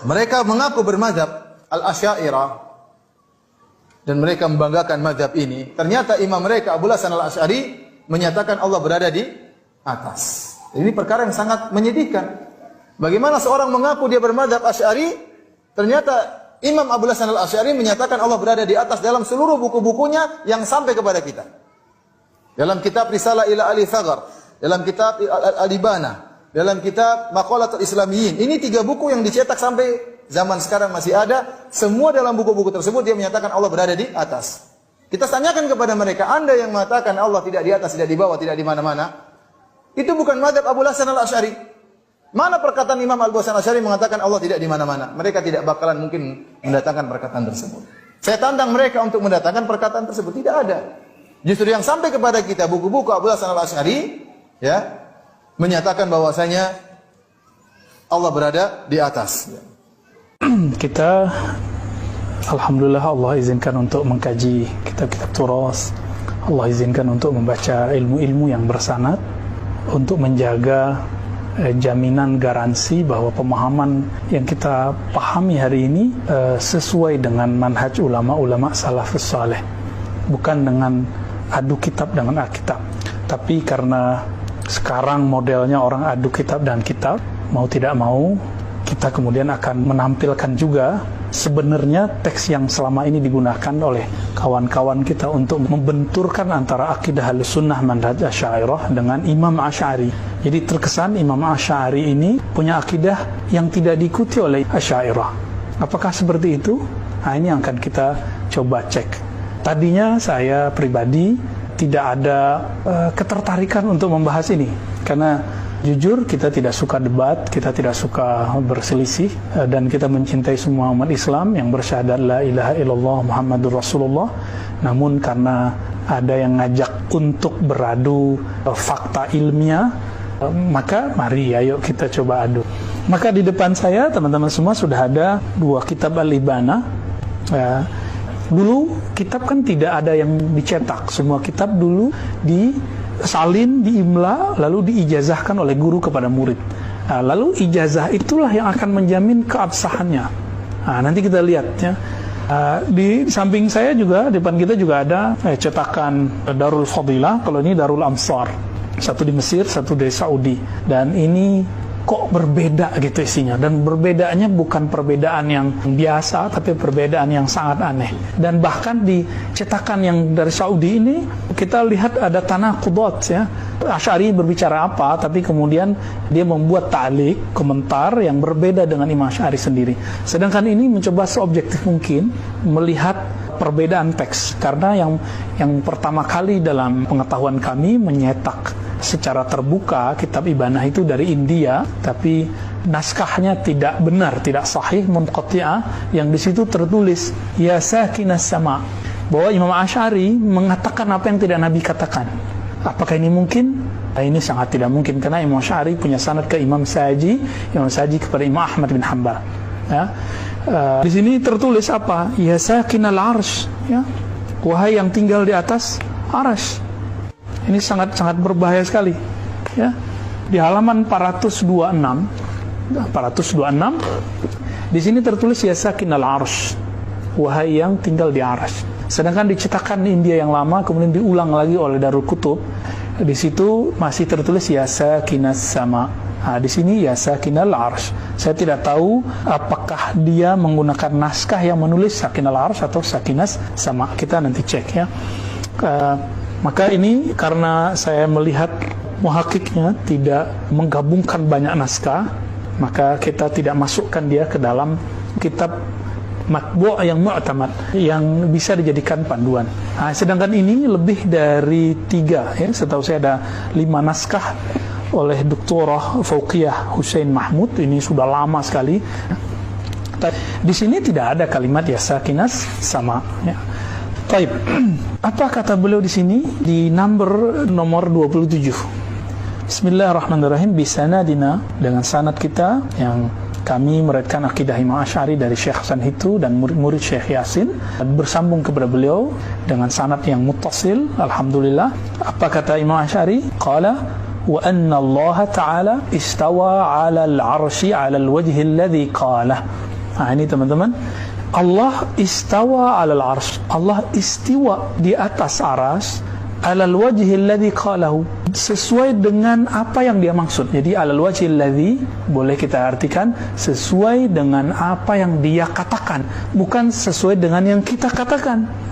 mereka mengaku bermadzhab Al-Asy'ariyah dan mereka membanggakan mazhab ini. Ternyata imam mereka Abu Hasan Al-Asy'ari menyatakan Allah berada di atas. Ini perkara yang sangat menyedihkan. Bagaimana seorang mengaku dia bermadzhab Asy'ari, ternyata Imam Abu Hasan Al-Asy'ari menyatakan Allah berada di atas dalam seluruh buku-bukunya yang sampai kepada kita. Dalam kitab Risalah ila Ali Thaghar, dalam kitab Al-Ibana, dalam kitab Maqalatul Islamiyyin. Ini 3 buku yang dicetak sampai zaman sekarang masih ada. Semua dalam buku-buku tersebut dia menyatakan Allah berada di atas. Kita tanyakan kepada mereka, Anda yang mengatakan Allah tidak di atas, tidak di bawah, tidak di mana-mana, itu bukan mazhab Abu Hasan Al-Asy'ari. Mana perkataan Imam Abu Hasan Al-Asy'ari mengatakan Allah tidak di mana-mana? Mereka tidak bakalan mungkin mendatangkan perkataan tersebut. Saya tantang mereka untuk mendatangkan perkataan tersebut. Tidak ada. Justru yang sampai kepada kita buku-buku Abu Hasan Al-Asy'ari ya menyatakan bahwasanya Allah berada di atas. Kita alhamdulillah Allah izinkan untuk mengkaji kitab-kitab turas. Allah izinkan untuk membaca ilmu-ilmu yang bersanad untuk menjaga jaminan garansi bahwa pemahaman yang kita pahami hari ini sesuai dengan manhaj ulama-ulama salafus saleh, bukan dengan adu kitab dengan Alkitab. Tapi karena sekarang modelnya orang adu kitab dan kitab, mau tidak mau kita kemudian akan menampilkan juga sebenarnya teks yang selama ini digunakan oleh kawan-kawan kita untuk membenturkan antara akidah Ahlussunnah manhaj Asy'ariyah dengan Imam Asy'ari. Jadi terkesan Imam Asy'ari ini punya akidah yang tidak diikuti oleh Asy'ariyah. Apakah seperti itu? Nah, ini yang akan kita coba cek. Tadinya saya pribadi tidak ada ketertarikan untuk membahas ini karena jujur kita tidak suka debat, kita tidak suka berselisih, dan kita mencintai semua umat Islam yang bersyahadat la ilaha illallah Muhammadur Rasulullah. Namun karena ada yang ngajak untuk beradu fakta ilmiah, maka mari ayo kita coba adu. Maka di depan saya teman-teman semua sudah ada 2 kitab Al-Ibana. Dulu kitab kan tidak ada yang dicetak, semua kitab dulu disalin, diimla, lalu diijazahkan oleh guru kepada murid. Lalu ijazah itulah yang akan menjamin keabsahannya. Nanti kita lihat ya. Di samping saya juga, di depan kita juga ada cetakan Darul Fadilah. Kalau ini Darul Amsar, satu di Mesir, satu di Saudi. Dan ini kok berbeda gitu isinya, dan perbedaannya bukan perbedaan yang biasa, tapi perbedaan yang sangat aneh. Dan bahkan di cetakan yang dari Saudi ini kita lihat ada tanaqudat ya. Asy'ari berbicara apa, tapi kemudian dia membuat ta'liq, komentar yang berbeda dengan Imam Asy'ari sendiri. Sedangkan ini mencoba seobjektif mungkin melihat perbedaan teks, karena yang pertama kali dalam pengetahuan kami menyetak secara terbuka kitab Ibanah itu dari India, tapi naskahnya tidak benar, tidak sahih, munqati'ah, yang di situ tertulis ya sakinas sama, bahwa Imam Asy'ari mengatakan apa yang tidak Nabi katakan. Apakah ini mungkin? Nah, ini sangat tidak mungkin, karena Imam Asy'ari punya sanad ke Imam Saji, Imam Saji kepada Imam Ahmad bin Hanbal. Ya. Di sini tertulis apa? Ya sakinal arsy, ya. Wahai yang tinggal di atas arsy. Ini sangat-sangat berbahaya sekali. Ya. Di halaman 426, di sini tertulis ya sakinal arsy, wahai yang tinggal di arsy. Sedangkan dicetakan di India yang lama, kemudian diulang lagi oleh Darul Kutub, di situ masih tertulis ya sakinas sama. Nah, di sini ya sakinal arsy. Saya tidak tahu apakah dia menggunakan naskah yang menulis sakinal arsy atau sakinas sama. Kita nanti cek ya. Maka ini karena saya melihat muhakiknya tidak menggabungkan banyak naskah, maka kita tidak masukkan dia ke dalam kitab matbu' yang mu'tamad, yang bisa dijadikan panduan. Nah, sedangkan ini lebih dari 3 ya. Setahu saya ada 5 naskah oleh Doktorah Fauqiyah Hussein Mahmud. Ini sudah lama sekali. Di sini tidak ada kalimat ya sakinas sama ya. Baik, apa kata beliau di sini di nomor 27? Bismillahirrahmanirrahim. Bisanadina, dengan sanad kita yang kami meriwayatkan akidah Imam Asy'ari dari Syekh Hasan Hitu dan murid-murid Syekh Yasin, bersambung kepada beliau dengan sanad yang muttasil. Alhamdulillah. Apa kata Imam Asy'ari? Qala wa anna Allah Ta'ala istawa 'ala al-'arsy 'ala al-wajhi alladhi qala. Nah, ini teman-teman, Allah istawa 'ala al-'arsy. Allah istiwa di atas aras 'ala al-wajhi alladhi qalahu, sesuai dengan apa yang dia maksud. Jadi 'ala al-wajhi alladhi boleh kita artikan sesuai dengan apa yang dia katakan, bukan sesuai dengan yang kita katakan.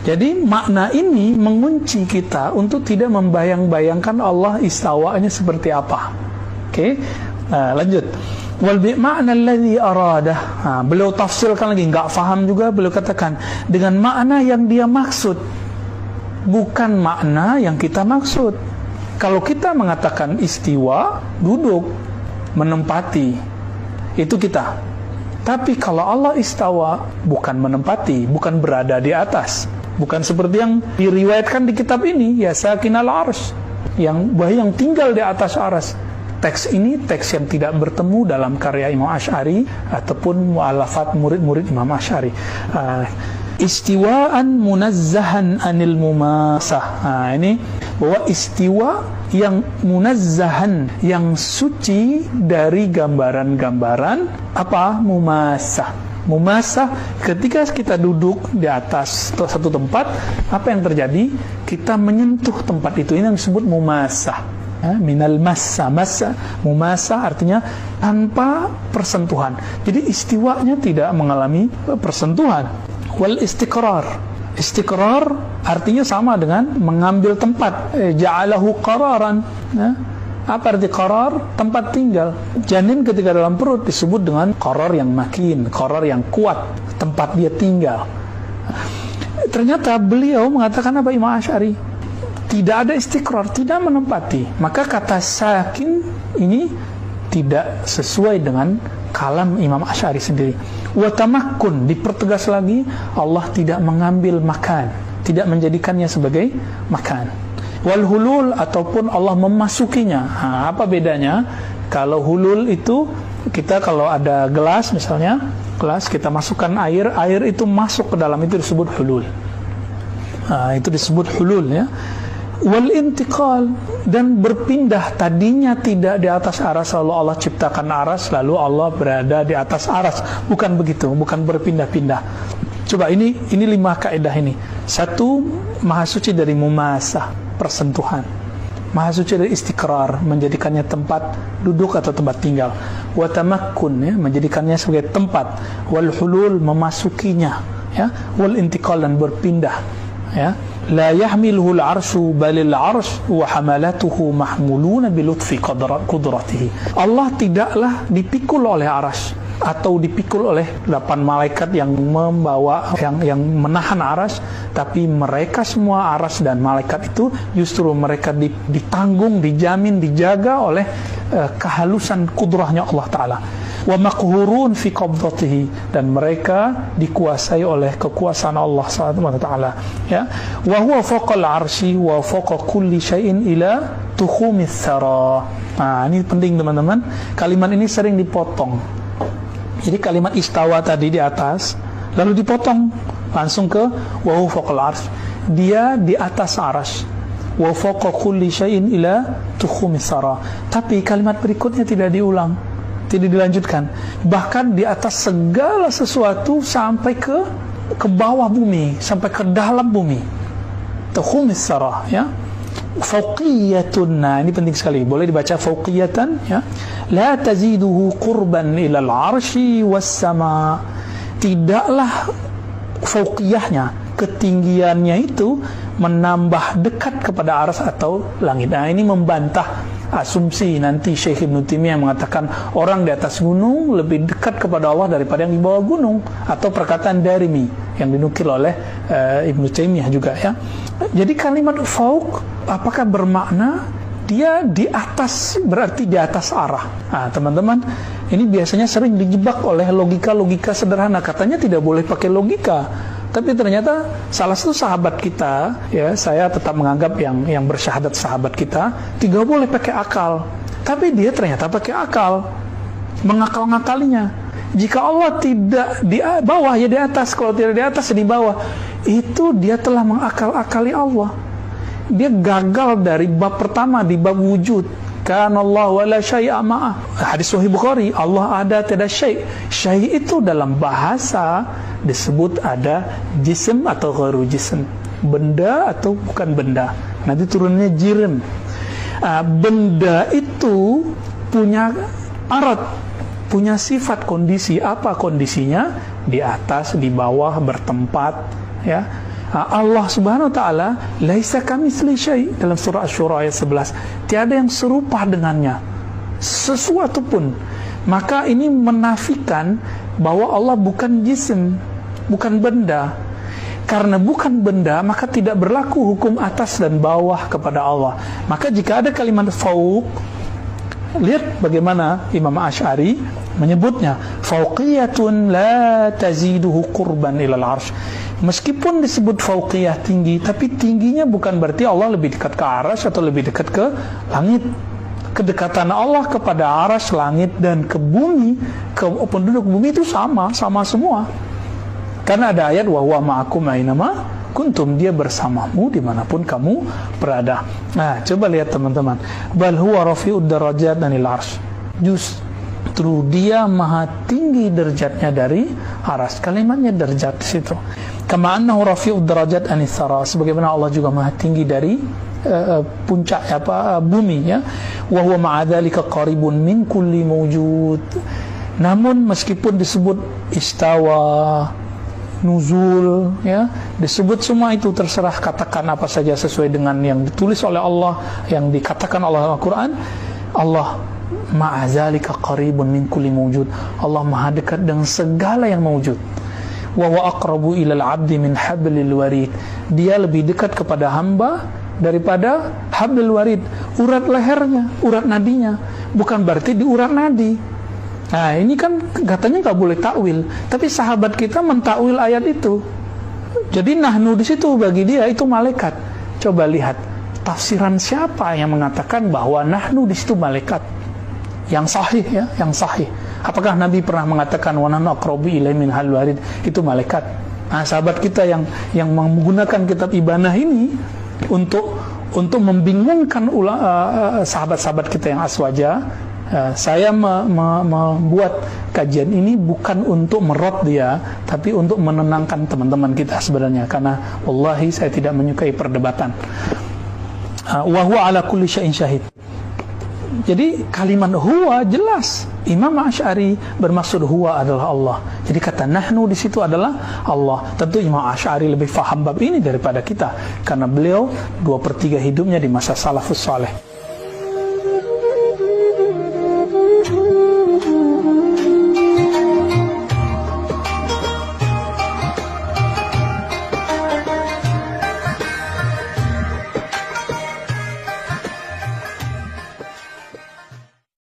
Jadi makna ini mengunci kita untuk tidak membayang-bayangkan Allah istawanya seperti apa. Oke, lanjut. Wal bi'ma'na alladhi aradah. Beliau tafsirkan lagi, nggak faham juga beliau katakan dengan makna yang dia maksud, bukan makna yang kita maksud. Kalau kita mengatakan istiwa, duduk, menempati, itu kita. Tapi kalau Allah istawa, bukan menempati, bukan berada di atas. Bukan seperti yang diriwayatkan di kitab ini, ya sakinal arsy, yang tinggal di atas aras. Teks ini teks yang tidak bertemu dalam karya Imam Asy'ari ataupun mu'allafat murid-murid Imam Asy'ari. Istiwaan munazzahan anil mumasah. Ini bahwa istiwa yang munazzahan, yang suci dari gambaran-gambaran apa? Mumasah. Mumasah, ketika kita duduk di atas satu tempat, apa yang terjadi? Kita menyentuh tempat itu. Ini yang disebut mumasah. Minal massa. Mumasah artinya tanpa persentuhan. Jadi istiwanya tidak mengalami persentuhan. Wal istiqrar. Istiqrar artinya sama dengan mengambil tempat. Ja'alahu qararan. Apa arti qarar? Tempat tinggal. Janin ketika dalam perut disebut dengan qarar yang makin, qarar yang kuat, tempat dia tinggal. Ternyata beliau mengatakan apa, Imam Asy'ari? Tidak ada istiqrar, tidak menempati. Maka kata sakin ini tidak sesuai dengan kalam Imam Asy'ari sendiri. Wa tamakkun, dipertegas lagi, Allah tidak mengambil makan, tidak menjadikannya sebagai makan. Wal hulul, ataupun Allah memasukinya. Apa bedanya? Kalau hulul itu, kita kalau ada gelas misalnya, gelas kita masukkan air itu masuk ke dalam, itu disebut hulul. Itu disebut hulul, ya. Wal intiqal, dan berpindah, tadinya tidak di atas aras lalu Allah ciptakan aras, lalu Allah berada di atas aras. Bukan begitu, bukan berpindah-pindah. Coba ini 5 kaidah ini. 1, maha suci dari mumasah, persentuhan. Maha suci dari istiqrar, menjadikannya tempat duduk atau tempat tinggal. Wa tamakkun, ya, menjadikannya sebagai tempat. Wal hulul, memasukinya, ya. Wal intiqal, dan berpindah, ya. La yahmiluhu al-arsyu balil arsh wa hamalatuhu mahmuluna bi lutfi qudratihi. Allah tidaklah dipikul oleh arsy atau dipikul oleh 8 malaikat yang membawa, yang menahan aras, tapi mereka semua, aras dan malaikat itu justru mereka ditanggung, dijamin, dijaga oleh kehalusan kudrahnya Allah Ta'ala. Wa maqhurun fi qabdatihi, dan mereka dikuasai oleh kekuasaan Allah SWT, ya. Wa huwa fawqal arsy wa fawqa kulli syai'in ila tukhumis thara. Ini penting teman-teman, kalimat ini sering dipotong. Jadi kalimat istawa tadi di atas, lalu dipotong langsung ke wa huwa fawqal arsy, dia di atas arsy. Wa fawqa kulli syai'in ila tukhumis thara. Tapi kalimat berikutnya tidak diulang, tidak dilanjutkan. Bahkan di atas segala sesuatu sampai ke bawah bumi, sampai ke dalam bumi. Tukhumis thara, ya. Fawqiyatun, ini penting sekali, boleh dibaca fawqiyatan, ya. La taziduhu qurban ilal arsy was sama. Tidaklah fawqiyahnya, ketinggiannya itu menambah dekat kepada aras atau langit. Ini membantah asumsi nanti Syekh Ibnu Taimiyah mengatakan orang di atas gunung lebih dekat kepada Allah daripada yang di bawah gunung, atau perkataan Darimi yang dinukil oleh Ibnu Taimiyah juga, ya. Jadi kalimat fauq apakah bermakna dia di atas, berarti di atas arah? Teman-teman, ini biasanya sering dijebak oleh logika-logika sederhana. Katanya tidak boleh pakai logika. Tapi ternyata salah satu sahabat kita, ya, saya tetap menganggap yang bersyahadat sahabat kita, tidak boleh pakai akal. Tapi dia ternyata pakai akal, mengakal-ngakalinya. Jika Allah tidak di bawah, ya di atas. Kalau tidak di atas, ya di bawah. Itu dia telah mengakal-akali Allah. dia gagal dari bab pertama, di bab wujud. Kana Allah wa la syai'a ma'ah. Hadis Sahih Bukhari, Allah ada, tiada syai'. Syai' itu dalam bahasa disebut ada jism atau ghairu jism, benda atau bukan benda. Nanti turunnya jirim. Benda itu punya arat, punya sifat, kondisi. Apa kondisinya? Di atas, di bawah, bertempat, ya. Allah Subhanahu wa taala laisa kamitsli syai' dalam surah Asy-Syura ayat 11. Tiada yang serupa dengannya sesuatu pun. Maka ini menafikan bahwa Allah bukan jisim, bukan benda. Karena bukan benda, maka tidak berlaku hukum atas dan bawah kepada Allah. Maka jika ada kalimat fauq, lihat bagaimana Imam Asy'ari menyebutnya, fauqiyatun la taziduhu qurban ilal arsh. Meskipun disebut fauqiyah, tinggi, tapi tingginya bukan berarti Allah lebih dekat ke arsy atau lebih dekat ke langit. Kedekatan Allah kepada arsy, langit, dan ke bumi, ke penduduk bumi itu sama semua. Karena ada ayat wa huwa ma'akum ainama kuntum, dia bersamamu dimanapun kamu berada. Nah, coba lihat teman-teman, bal huwa rafi'ud darajat anil arsy. Justru dia maha tinggi derajatnya dari arsy. Kalimatnya derajat di situ. Kama annahu rafi'ud darajat anis sara, sebagaimana Allah juga maha tinggi dari puncak bumi, ya. Wa huwa ma'a dzalika qaribun min kulli mawjud. Namun meskipun disebut istawa, nuzul, ya, disebut semua itu, terserah katakan apa saja sesuai dengan yang ditulis oleh Allah, yang dikatakan oleh Al-Quran. Allah ma'a dzalika qaribun min kulli mawjud. Allah maha dekat dengan segala yang mewujud. Wa huwa aqrabu ilal 'abdi min hablil warid. Dia lebih dekat kepada hamba daripada hablil warid, urat lehernya, urat nadinya. Bukan berarti di urat nadi. Nah, ini kan katanya nggak boleh takwil, tapi sahabat kita mentakwil ayat itu. Jadi nahnu di situ bagi dia itu malaikat. Coba lihat tafsiran siapa yang mengatakan bahwa nahnu di situ malaikat. Yang sahih, ya, yang sahih. Apakah Nabi pernah mengatakan wa nahnu aqrabu ilaihi min hablil warid, itu malaikat? Nah, sahabat kita yang menggunakan kitab Ibanah ini untuk membingungkan sahabat-sahabat kita yang aswaja. Saya membuat kajian ini bukan untuk merot dia, tapi untuk menenangkan teman-teman kita sebenarnya, karena wallahi saya tidak menyukai perdebatan. Wa huwa ala kulli syai'in syahid. Jadi kalimat huwa jelas. Imam Asy'ari bermaksud huwa adalah Allah. Jadi kata nahnu di situ adalah Allah. Tentu Imam Asy'ari lebih faham bab ini daripada kita, karena beliau 2/3 hidupnya di masa salafus saleh.